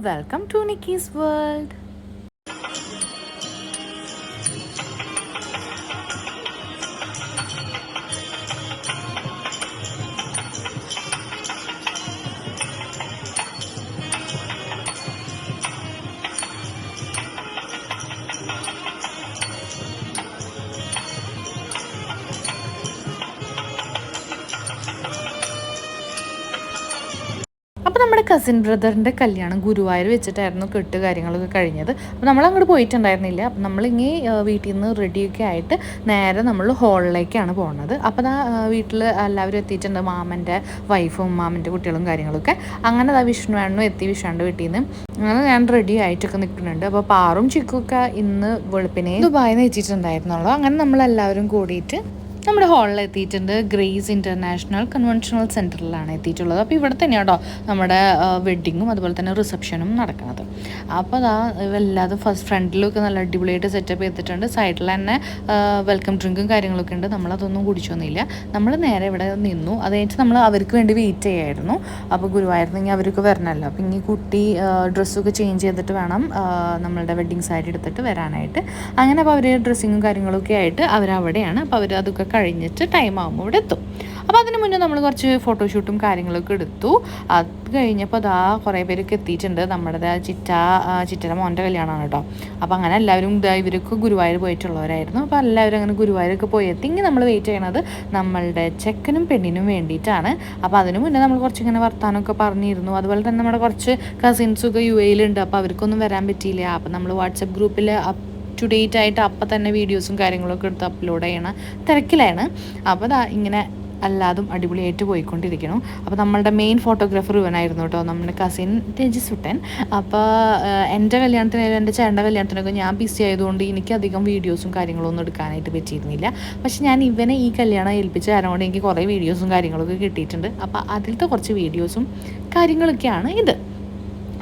welcome to Nikki's World. അപ്പോൾ നമ്മുടെ cousin ബ്രദറിൻ്റെ കല്യാണം ഗുരുവായൂർ വെച്ചിട്ടായിരുന്നു കെട്ട് കാര്യങ്ങളൊക്കെ കഴിഞ്ഞത്. അപ്പോൾ നമ്മളങ്ങോട്ട് പോയിട്ടുണ്ടായിരുന്നില്ല. അപ്പം നമ്മളിങ്ങി വീട്ടിൽ നിന്ന് റെഡിയൊക്കെ ആയിട്ട് നേരെ നമ്മൾ ഹോളിലേക്കാണ് പോകുന്നത്. അപ്പോൾ വീട്ടിൽ എല്ലാവരും എത്തിയിട്ടുണ്ട്, മാമൻ്റെ വൈഫും മാമൻ്റെ കുട്ടികളും കാര്യങ്ങളൊക്കെ. അങ്ങനെ വിഷ്ണുവേണ്ണനും എത്തി, വിഷ്ണുവിൻ്റെ വീട്ടിൽ നിന്ന്. അങ്ങനെ ഞാൻ റെഡി ആയിട്ടൊക്കെ നിൽക്കുന്നുണ്ട്. അപ്പോൾ പാറും ചിക്കുമൊക്കെ ഇന്ന് വെളുപ്പിനെ ദുബായിൽ നിന്ന് എത്തിയിട്ടുണ്ടായിരുന്നുള്ളൂ. അങ്ങനെ നമ്മളെല്ലാവരും കൂടിയിട്ട് നമ്മുടെ ഹാളിൽ എത്തിയിട്ടുണ്ട്. ഗ്രേസ് ഇൻ്റർനാഷണൽ കൺവെൻഷണൽ സെൻറ്ററിലാണ് എത്തിയിട്ടുള്ളത്. അപ്പോൾ ഇവിടെ തന്നെയാണ് കേട്ടോ നമ്മുടെ വെഡ്ഡിങ്ങും അതുപോലെ തന്നെ റിസപ്ഷനും നടക്കുന്നത്. അപ്പോൾ എല്ലാതും ഫ്രണ്ടിലൊക്കെ നല്ല അടിപൊളിയായിട്ട് സെറ്റപ്പ് ചെയ്തിട്ടുണ്ട്. സൈഡിൽ തന്നെ വെൽക്കം ഡ്രിങ്കും കാര്യങ്ങളൊക്കെ ഉണ്ട്. നമ്മളതൊന്നും കുടിച്ചൊന്നുമില്ല. നമ്മൾ നേരെ ഇവിടെ നിന്നു. അത് കഴിഞ്ഞിട്ട് നമ്മൾ അവർക്ക് വേണ്ടി വെയിറ്റ് ചെയ്യായിരുന്നു. അപ്പോൾ ഗുരുവായൂരിൽ അവർക്ക് വരണമല്ലോ. അപ്പോൾ ഇനി കുട്ടി ഡ്രസ്സൊക്കെ ചേഞ്ച് ചെയ്തിട്ട് വേണം നമ്മളുടെ വെഡ്ഡിങ് സാരി എടുത്തിട്ട് വരാനായിട്ട്. അങ്ങനെ അപ്പോൾ അവർ ഡ്രസ്സിങ്ങും കാര്യങ്ങളൊക്കെ ആയിട്ട് അവരവിടെയാണ്. അപ്പോൾ അവർ അതൊക്കെ കഴിഞ്ഞിട്ട് ടൈം ആകുമ്പോൾ ഇവിടെ എത്തും. അപ്പോൾ അതിന് മുന്നേ നമ്മൾ കുറച്ച് ഫോട്ടോഷൂട്ടും കാര്യങ്ങളൊക്കെ എടുത്തു. അത് കഴിഞ്ഞപ്പോൾ കുറേ പേരൊക്കെ എത്തിയിട്ടുണ്ട്. നമ്മുടെ ചിറ്റര മോൻ്റെ കല്യാണമാണ് കേട്ടോ. അപ്പോൾ അങ്ങനെ എല്ലാവരും ഇവരൊക്കെ ഗുരുവായൂർ പോയിട്ടുള്ളവരായിരുന്നു. അപ്പോൾ എല്ലാവരും അങ്ങനെ ഗുരുവായൂരൊക്കെ പോയി എത്തി. ഇങ്ങനെ നമ്മൾ വെയിറ്റ് ചെയ്യണത് നമ്മളുടെ ചെക്കനും പെണ്ണിനും വേണ്ടിയിട്ടാണ്. അപ്പോൾ അതിന് മുന്നേ നമ്മൾ കുറച്ചിങ്ങനെ വർത്താനമൊക്കെ പറഞ്ഞിരുന്നു. അതുപോലെ തന്നെ നമ്മുടെ കുറച്ച് കസിൻസൊക്കെ UAE-ലുണ്ട്. അപ്പോൾ അവർക്കൊന്നും വരാൻ പറ്റിയില്ല. അപ്പോൾ നമ്മൾ വാട്സപ്പ് ഗ്രൂപ്പിൽ ടു ഡേറ്റ് ആയിട്ട് അപ്പം തന്നെ വീഡിയോസും കാര്യങ്ങളൊക്കെ എടുത്ത് അപ്ലോഡ് ചെയ്യണ തിരക്കിലാണ്. അപ്പോൾ ഇങ്ങനെ എല്ലാതും അടിപൊളിയായിട്ട് പോയിക്കൊണ്ടിരിക്കണം. അപ്പോൾ നമ്മളുടെ മെയിൻ ഫോട്ടോഗ്രാഫർ ഇവനായിരുന്നു കേട്ടോ, നമ്മുടെ കസിൻ രജിസുട്ടൻ. അപ്പോൾ എൻ്റെ കല്യാണത്തിനായാലും എൻ്റെ ചേട്ടൻ്റെ കല്യാണത്തിനൊക്കെ ഞാൻ ബിസി ആയതുകൊണ്ട് എനിക്കധികം വീഡിയോസും കാര്യങ്ങളൊന്നും എടുക്കാനായിട്ട് പറ്റിയിരുന്നില്ല. പക്ഷെ ഞാൻ ഇവനെ ഈ കല്യാണം ഏൽപ്പിച്ച കാരണം കൊണ്ട് എനിക്ക് കുറേ വീഡിയോസും കാര്യങ്ങളൊക്കെ കിട്ടിയിട്ടുണ്ട്. അപ്പോൾ അതിലത്തെ കുറച്ച് വീഡിയോസും കാര്യങ്ങളൊക്കെയാണ് ഇത്.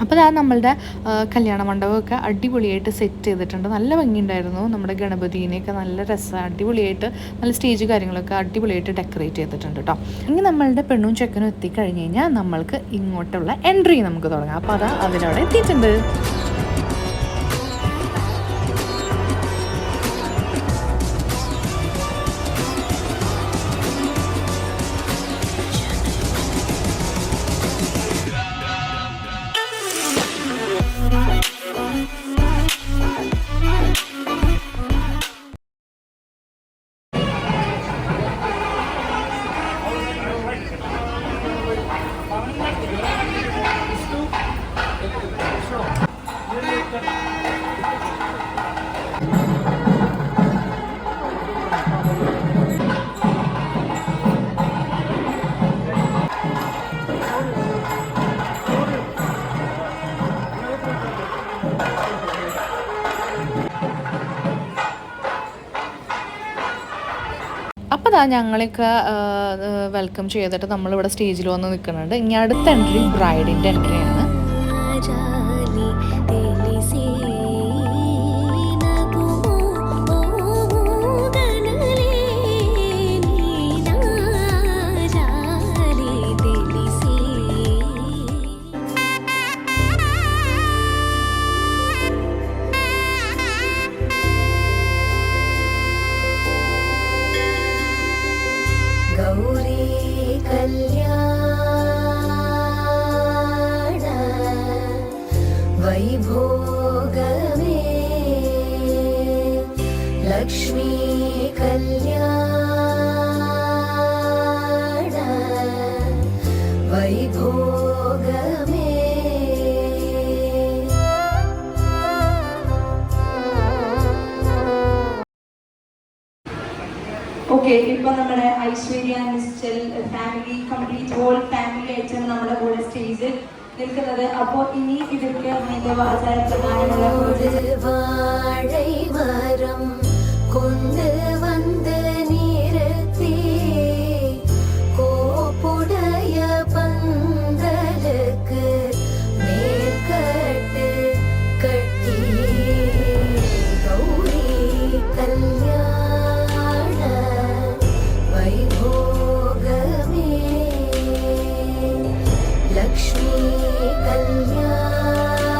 അപ്പോൾ നമ്മളുടെ കല്യാണ മണ്ഡപമൊക്കെ അടിപൊളിയായിട്ട് സെറ്റ് ചെയ്തിട്ടുണ്ട്. നല്ല ഭംഗിയുണ്ടായിരുന്നു. നമ്മുടെ ഗണപതിനെയൊക്കെ നല്ല രസം അടിപൊളിയായിട്ട് നല്ല സ്റ്റേജ് കാര്യങ്ങളൊക്കെ അടിപൊളിയായിട്ട് ഡെക്കറേറ്റ് ചെയ്തിട്ടുണ്ട് കേട്ടോ. ഇനി നമ്മളുടെ പെണ്ണും ചെക്കനും എത്തിക്കഴിഞ്ഞ് കഴിഞ്ഞാൽ നമ്മൾക്ക് ഇങ്ങോട്ടുള്ള എൻട്രി നമുക്ക് തുടങ്ങാം. അപ്പോൾ അതിനവിടെ എത്തിയിട്ടുണ്ട്. അപ്പോൾ ഞങ്ങളൊക്കെ വെൽക്കം ചെയ്തിട്ട് നമ്മളിവിടെ സ്റ്റേജിൽ വന്ന് നിൽക്കുന്നുണ്ട്. ഇനി അടുത്ത എൻട്രി ബ്രൈഡിൻ്റെ എൻട്രിയാണ്. വൈഭോഗമേ ലക്ഷ്മി കല്യാണ വൈഭോഗമേ. ഓക്കെ, ഇപ്പൊ നമ്മുടെ Aishwarya Nischal family complete whole family ആയിട്ടാണ് നമ്മുടെ കൂടെ സ്റ്റേജിൽ നിൽക്കുന്നത്. അപ്പോൾ ഇനി ഇവർക്ക് അതിന്റെ ആചാരപ്രകാരമുള്ള വാഴൈമരം കൊണ്ട് വന്ന് നിരത്തി കോപ്പുടയ പന്തലുക്ക് മേൽക്കട്ട് കട്ടി ഗൗരി കല്യാണ വൈഭോഗമേ ലക്ഷ്മി കല്യാണ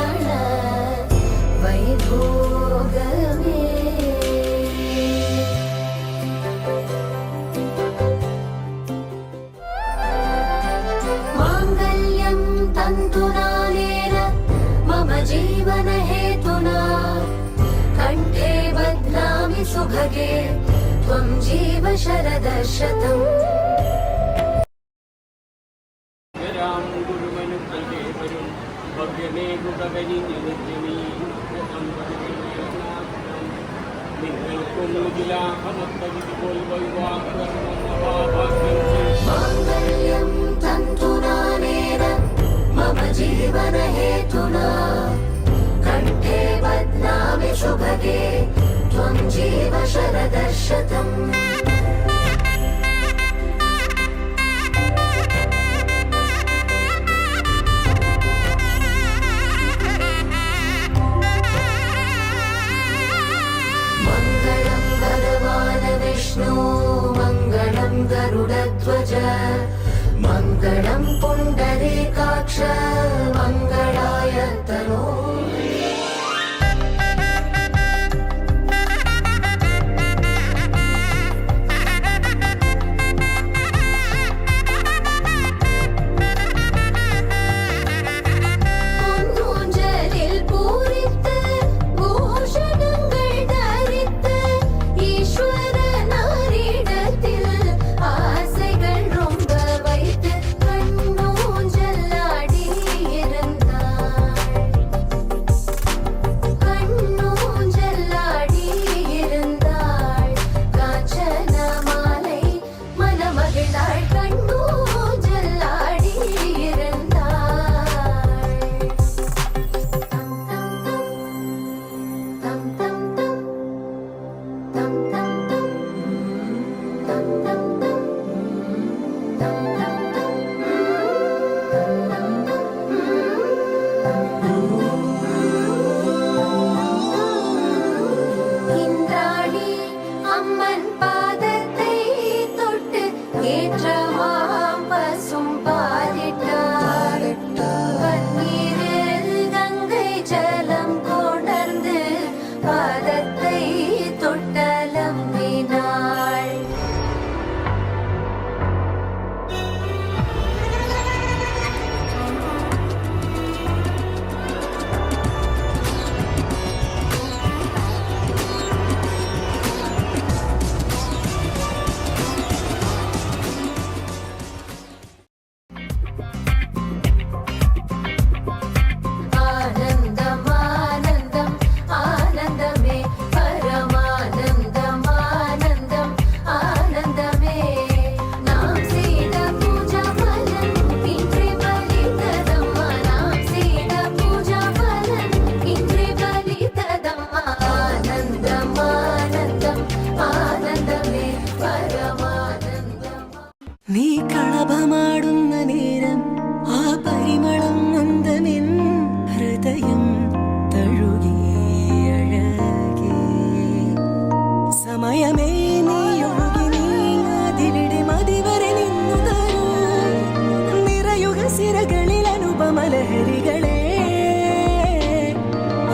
सुभगे त्वं जीव शरदशतम् माङ्गल्यं तन्तुनानेन मम जीवन हेतुना कण्ठे बध्नामि शुभगे त्वं जीव शरदशतम् मङ्गलं भगवान् विष्णु मङ्गलं गरुडध्वज मङ्गलं पुण्डरीकाक्ष मङ्गलाय तनो നീ കളഭമാടുന്ന നേരം ആ പരിമളം നന്ദമെൻ ഹൃദയം തഴുകി അഴകേ സമയമേ നീ ഒഴുകി നീ അതിവിടെ മതിവരെ നിന്നു തരൂ നിറയുക സിരകളിൽ അനുപമലഹരികളെ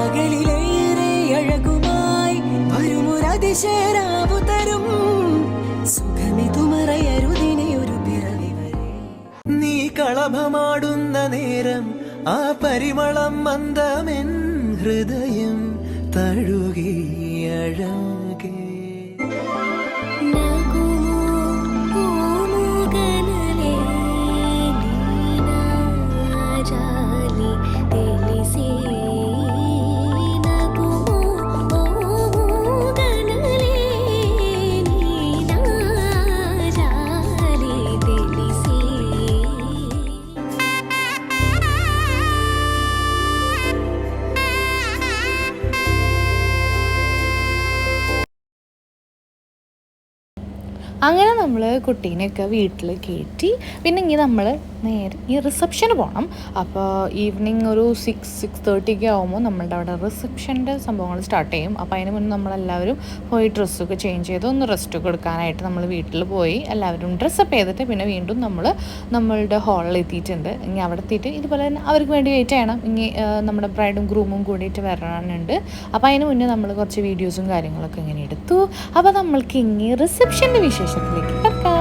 അകലിലേറെ അഴകുമായി വരുമൊരതിശയരാവു തരും സുഖമിതുമറയരുതിനെയൊരു പിറവി വരെ നീ കളഭമാടുന്ന നേരം ആ പരിമളം മന്ദമെൻ ഹൃദയം തഴുകി അഴകേ അങ്ങനെ നമ്മൾ കുട്ടീനെയൊക്കെ വീട്ടിൽ കയറ്റി പിന്നെ ഇങ്ങനെ നമ്മൾ നേരെ ഈ റിസപ്ഷന് പോകണം. അപ്പോൾ ഈവനിങ് ഒരു 6-6:30 ആകുമ്പോൾ നമ്മളുടെ അവിടെ റിസപ്ഷൻ്റെ സംഭവങ്ങൾ സ്റ്റാർട്ട് ചെയ്യും. അപ്പോൾ അതിന് മുന്നേ നമ്മളെല്ലാവരും പോയി ഡ്രസ്സൊക്കെ ചേഞ്ച് ചെയ്ത് ഒന്ന് റെസ്റ്റൊക്കെ എടുക്കാനായിട്ട് നമ്മൾ വീട്ടിൽ പോയി എല്ലാവരും ഡ്രസ്സപ്പ് ചെയ്തിട്ട് പിന്നെ വീണ്ടും നമ്മളുടെ ഹാളിൽ എത്തിയിട്ടുണ്ട്. ഇനി അവിടെ എത്തിയിട്ട് ഇതുപോലെ തന്നെ അവർക്ക് വേണ്ടി വെയിറ്റ് ചെയ്യണം. ഇനി നമ്മുടെ ബ്രൈഡും ഗ്രൂമും കൂടിയിട്ട് വരാനുണ്ട്. അപ്പോൾ അതിന് മുന്നേ നമ്മൾ കുറച്ച് വീഡിയോസും കാര്യങ്ങളൊക്കെ ഇങ്ങനെ എടുത്തു. അപ്പോൾ നമ്മൾക്ക് ഇനി റിസപ്ഷൻ്റെ വിശേഷത്തിലേക്ക് കിടക്കാം.